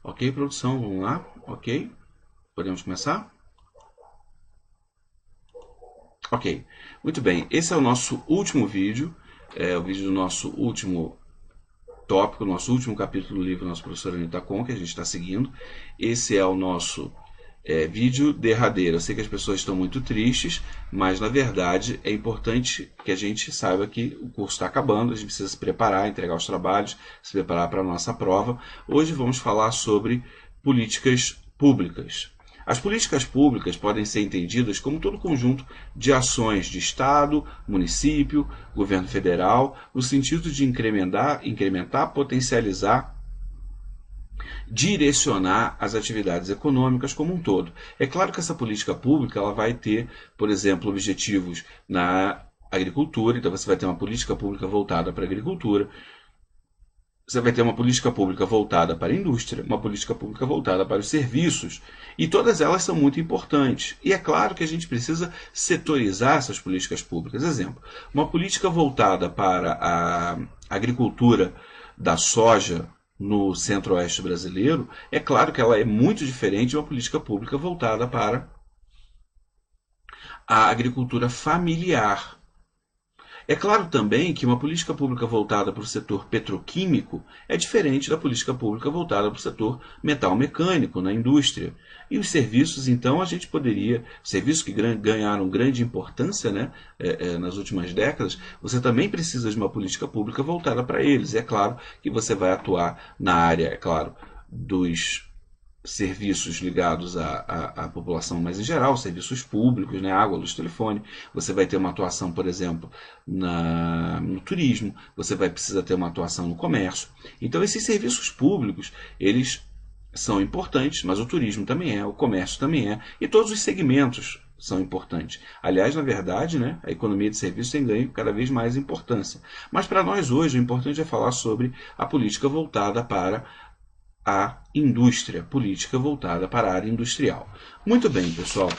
Ok, produção, vamos lá. Ok, podemos começar? Ok, muito bem. Esse é o nosso último vídeo, o vídeo do nosso último tópico, nosso último capítulo do livro Nossa Professora Anitta Kon, que a gente está seguindo. Esse é o nosso vídeo derradeiro. Eu sei que as pessoas estão muito tristes, mas na verdade é importante que a gente saiba que o curso está acabando, a gente precisa se preparar, entregar os trabalhos, se preparar para a nossa prova. Hoje vamos falar sobre políticas públicas. As políticas públicas podem ser entendidas como todo conjunto de ações de Estado, município, governo federal, no sentido de incrementar, potencializar, direcionar as atividades econômicas como um todo. É claro que essa política pública ela vai ter, por exemplo, objetivos na agricultura, então você vai ter uma política pública voltada para a agricultura, você vai ter uma política pública voltada para a indústria, uma política pública voltada para os serviços, e todas elas são muito importantes. E é claro que a gente precisa setorizar essas políticas públicas. Exemplo, uma política voltada para a agricultura da soja no centro-oeste brasileiro, é claro que ela é muito diferente de uma política pública voltada para a agricultura familiar. É claro também que uma política pública voltada para o setor petroquímico é diferente da política pública voltada para o setor metal-mecânico, na indústria. E os serviços, então, a gente poderia, serviços que ganharam grande importância, né, nas últimas décadas, você também precisa de uma política pública voltada para eles. E é claro que você vai atuar na área, é claro, dos serviços ligados à população mais em geral, serviços públicos, né, água, luz, telefone. Você vai ter uma atuação, por exemplo, no turismo, você vai precisar ter uma atuação no comércio. Então, esses serviços públicos, eles são importantes, mas o turismo também é, o comércio também é, e todos os segmentos são importantes. Aliás, na verdade, né, a economia de serviços tem ganho cada vez mais importância. Mas para nós hoje, o importante é falar sobre a política voltada para a indústria, política voltada para a área industrial. Muito bem, pessoal.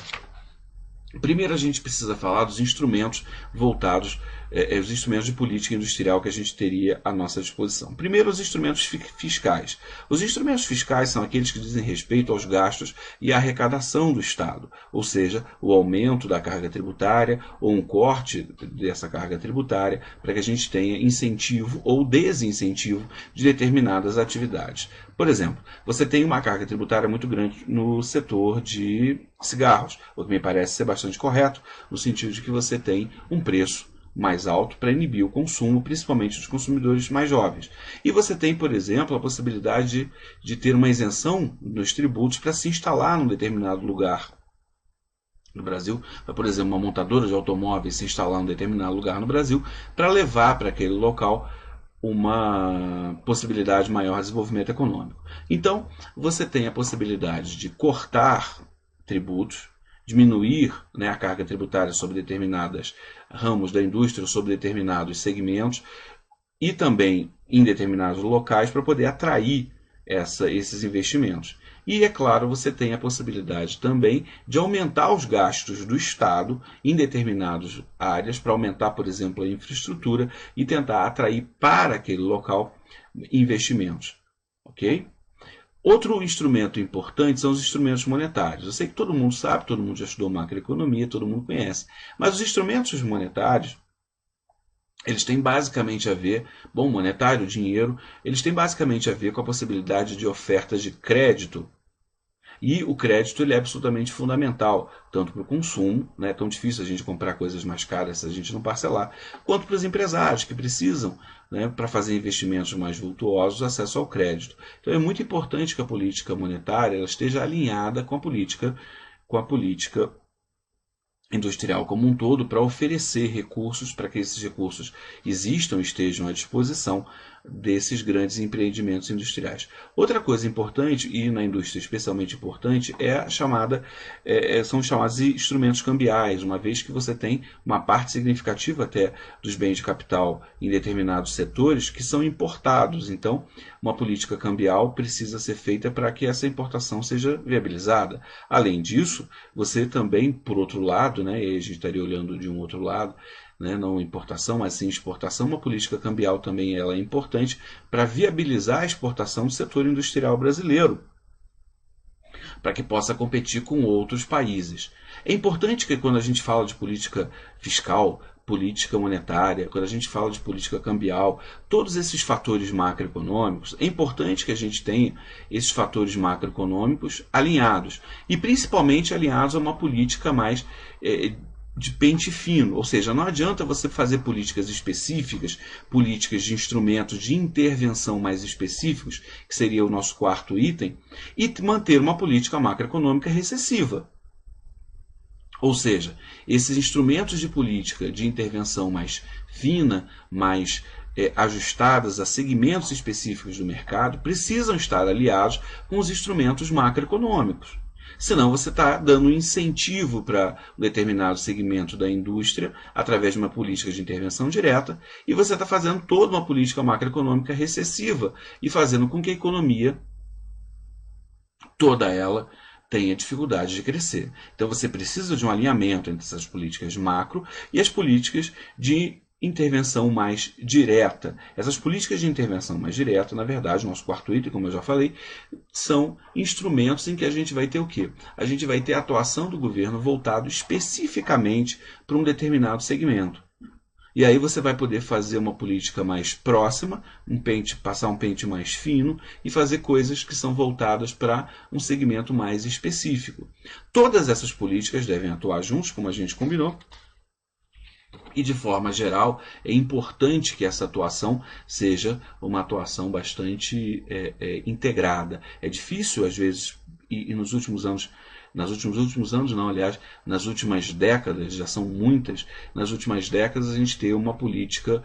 Primeiro a gente precisa falar dos instrumentos voltados, os instrumentos de política industrial que a gente teria à nossa disposição. Primeiro, os instrumentos fiscais. Os instrumentos fiscais são aqueles que dizem respeito aos gastos e à arrecadação do Estado, ou seja, o aumento da carga tributária ou um corte dessa carga tributária para que a gente tenha incentivo ou desincentivo de determinadas atividades. Por exemplo, você tem uma carga tributária muito grande no setor de cigarros, o que me parece ser bastante correto, no sentido de que você tem um preço mais alto para inibir o consumo, principalmente dos consumidores mais jovens. E você tem, por exemplo, a possibilidade de ter uma isenção nos tributos para se instalar num determinado lugar no Brasil, para, por exemplo, uma montadora de automóveis se instalar em um determinado lugar no Brasil, para levar para aquele local uma possibilidade maior de desenvolvimento econômico. Então, você tem a possibilidade de cortar tributos, diminuir, né, a carga tributária sobre determinados ramos da indústria, sobre determinados segmentos, e também em determinados locais para poder atrair esses investimentos. E, é claro, você tem a possibilidade também de aumentar os gastos do Estado em determinadas áreas, para aumentar, por exemplo, a infraestrutura e tentar atrair para aquele local investimentos. Ok? Outro instrumento importante são os instrumentos monetários. Eu sei que todo mundo sabe, todo mundo já estudou macroeconomia, todo mundo conhece. Mas os instrumentos monetários, eles têm basicamente a ver, bom, monetário, dinheiro, eles têm basicamente a ver com a possibilidade de oferta de crédito. E o crédito ele é absolutamente fundamental, tanto para o consumo, né, é tão difícil a gente comprar coisas mais caras se a gente não parcelar, quanto para os empresários que precisam, né, para fazer investimentos mais vultuosos, acesso ao crédito. Então é muito importante que a política monetária ela esteja alinhada com a política industrial como um todo, para oferecer recursos para que esses recursos existam e estejam à disposição desses grandes empreendimentos industriais. Outra coisa importante, e na indústria especialmente importante, são os chamados instrumentos cambiais, uma vez que você tem uma parte significativa até dos bens de capital em determinados setores que são importados. Então, uma política cambial precisa ser feita para que essa importação seja viabilizada. Além disso, você também, por outro lado, né, e a gente estaria olhando de um outro lado, né, não importação, mas sim exportação, uma política cambial também ela é importante para viabilizar a exportação do setor industrial brasileiro, para que possa competir com outros países. É importante que quando a gente fala de política fiscal, política monetária, quando a gente fala de política cambial, todos esses fatores macroeconômicos, é importante que a gente tenha esses fatores macroeconômicos alinhados, e principalmente alinhados a uma política mais de pente fino, ou seja, não adianta você fazer políticas específicas, políticas de instrumentos de intervenção mais específicos, que seria o nosso quarto item, e manter uma política macroeconômica recessiva. Ou seja, esses instrumentos de política de intervenção mais fina, mais ajustadas a segmentos específicos do mercado, precisam estar aliados com os instrumentos macroeconômicos. Senão você está dando um incentivo para um determinado segmento da indústria através de uma política de intervenção direta, e você está fazendo toda uma política macroeconômica recessiva e fazendo com que a economia, toda ela, tenha dificuldade de crescer. Então você precisa de um alinhamento entre essas políticas macro e as políticas de intervenção mais direta. Essas políticas de intervenção mais direta, na verdade, nosso quarto item, como eu já falei, são instrumentos em que a gente vai ter o quê? A gente vai ter a atuação do governo voltado especificamente para um determinado segmento. E aí você vai poder fazer uma política mais próxima, passar um pente mais fino e fazer coisas que são voltadas para um segmento mais específico. Todas essas políticas devem atuar juntos, como a gente combinou. E, de forma geral, é importante que essa atuação seja uma atuação bastante integrada. É difícil, às vezes, e nos últimos anos, nas últimas décadas, já são muitas, nas últimas décadas a gente ter uma política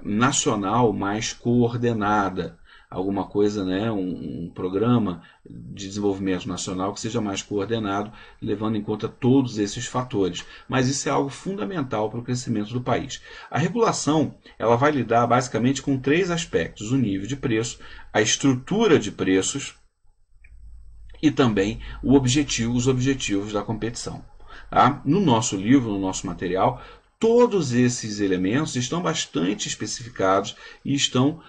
nacional mais coordenada. Alguma coisa, né, um programa de desenvolvimento nacional que seja mais coordenado, levando em conta todos esses fatores. Mas isso é algo fundamental para o crescimento do país. A regulação ela vai lidar basicamente com 3 aspectos: o nível de preço, a estrutura de preços e também os objetivos da competição. Tá? No nosso livro, no nosso material, todos esses elementos estão bastante especificados e estão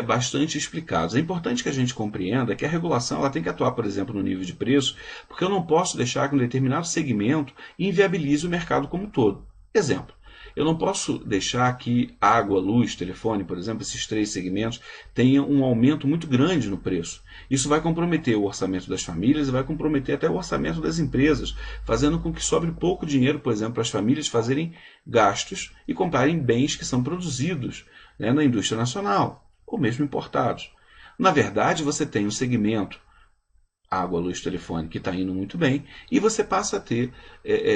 bastante explicados. É importante que a gente compreenda que a regulação ela tem que atuar, por exemplo, no nível de preço, porque eu não posso deixar que um determinado segmento inviabilize o mercado como um todo. Exemplo, eu não posso deixar que água, luz, telefone, por exemplo, esses 3 segmentos, tenham um aumento muito grande no preço. Isso vai comprometer o orçamento das famílias e vai comprometer até o orçamento das empresas, fazendo com que sobre pouco dinheiro, por exemplo, para as famílias fazerem gastos e comprarem bens que são produzidos, né, na indústria nacional, ou mesmo importados. Na verdade, você tem um segmento, água, luz, telefone, que está indo muito bem, e você passa a ter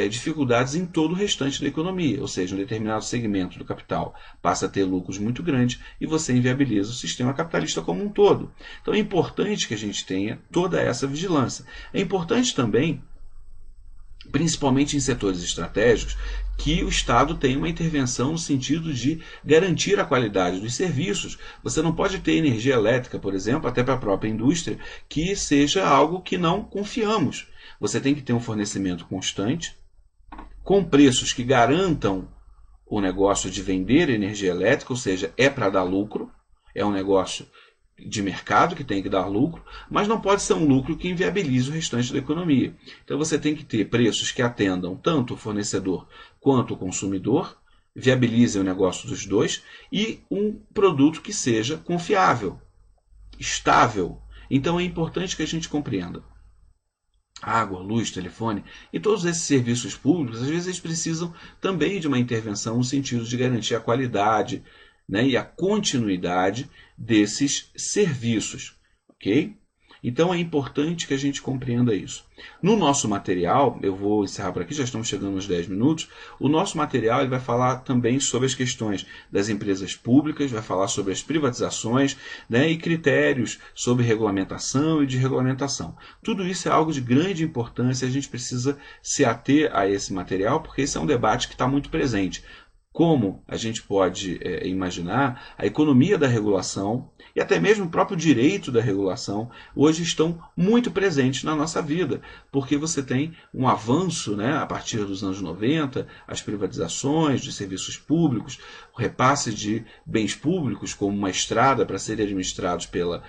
dificuldades em todo o restante da economia, ou seja, um determinado segmento do capital passa a ter lucros muito grandes e você inviabiliza o sistema capitalista como um todo. Então é importante que a gente tenha toda essa vigilância. É importante também, principalmente em setores estratégicos, que o Estado tenha uma intervenção no sentido de garantir a qualidade dos serviços. Você não pode ter energia elétrica, por exemplo, até para a própria indústria, que seja algo que não confiamos. Você tem que ter um fornecimento constante, com preços que garantam o negócio de vender energia elétrica, ou seja, é para dar lucro, é um negócio de mercado que tem que dar lucro, mas não pode ser um lucro que inviabilize o restante da economia. Então você tem que ter preços que atendam tanto o fornecedor quanto o consumidor, viabilizem o negócio dos dois, e um produto que seja confiável, estável. Então é importante que a gente compreenda. Água, luz, telefone e todos esses serviços públicos, às vezes eles precisam também de uma intervenção no sentido de garantir a qualidade, né, e a continuidade desses serviços, ok? Então é importante que a gente compreenda isso. No nosso material, eu vou encerrar por aqui, já estamos chegando nos 10 minutos, o nosso material ele vai falar também sobre as questões das empresas públicas, vai falar sobre as privatizações, né, e critérios sobre regulamentação e desregulamentação. Tudo isso é algo de grande importância, a gente precisa se ater a esse material, porque esse é um debate que está muito presente. como a gente pode imaginar, a economia da regulação e até mesmo o próprio direito da regulação hoje estão muito presentes na nossa vida, porque você tem um avanço, né, a partir dos anos 90, as privatizações de serviços públicos, o repasse de bens públicos, como uma estrada para serem administrados pela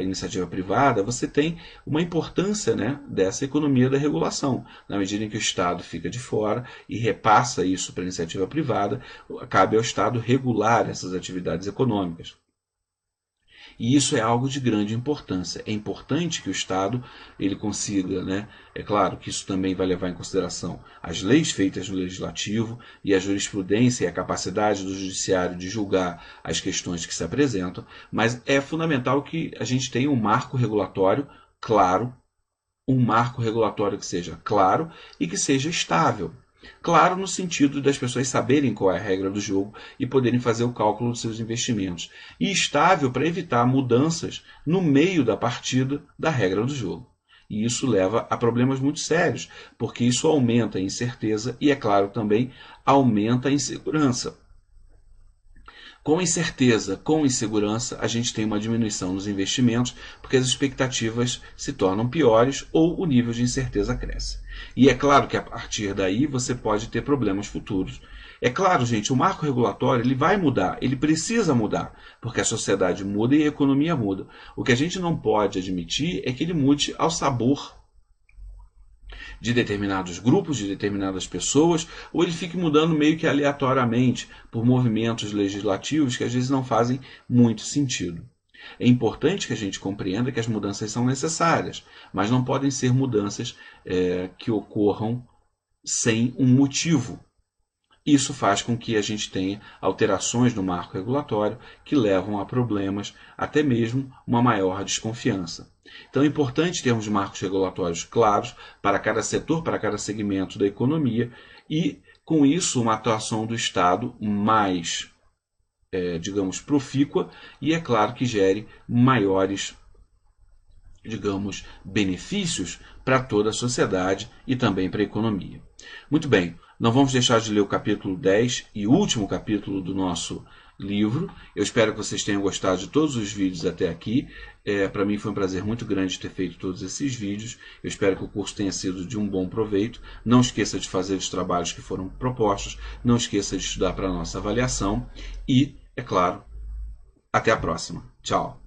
iniciativa privada, você tem uma importância, né, dessa economia da regulação. Na medida em que o Estado fica de fora e repassa isso para a iniciativa privada, cabe ao Estado regular essas atividades econômicas. E isso é algo de grande importância. É importante que o Estado ele consiga, né? É claro que isso também vai levar em consideração as leis feitas no Legislativo e a jurisprudência e a capacidade do Judiciário de julgar as questões que se apresentam, mas é fundamental que a gente tenha um marco regulatório claro, um marco regulatório que seja claro e que seja estável. Claro, no sentido das pessoas saberem qual é a regra do jogo e poderem fazer o cálculo dos seus investimentos. E estável para evitar mudanças no meio da partida da regra do jogo. E isso leva a problemas muito sérios, porque isso aumenta a incerteza e, é claro, também aumenta a insegurança. Com incerteza, com insegurança, a gente tem uma diminuição nos investimentos, porque as expectativas se tornam piores ou o nível de incerteza cresce. E é claro que a partir daí você pode ter problemas futuros. É claro, gente, o marco regulatório ele vai mudar, ele precisa mudar, porque a sociedade muda e a economia muda. O que a gente não pode admitir é que ele mude ao sabor de determinados grupos, de determinadas pessoas, ou ele fique mudando meio que aleatoriamente por movimentos legislativos que às vezes não fazem muito sentido. É importante que a gente compreenda que as mudanças são necessárias, mas não podem ser mudanças que ocorram sem um motivo. Isso faz com que a gente tenha alterações no marco regulatório que levam a problemas, até mesmo uma maior desconfiança. Então é importante termos marcos regulatórios claros para cada setor, para cada segmento da economia e, com isso, uma atuação do Estado mais, digamos, profícua e, é claro, que gere maiores, digamos, benefícios para toda a sociedade e também para a economia. Muito bem, não vamos deixar de ler o capítulo 10 e último capítulo do nosso livro. Eu espero que vocês tenham gostado de todos os vídeos até aqui. Para mim foi um prazer muito grande ter feito todos esses vídeos. Eu espero que o curso tenha sido de um bom proveito. Não esqueça de fazer os trabalhos que foram propostos. Não esqueça de estudar para a nossa avaliação. E, é claro, até a próxima. Tchau!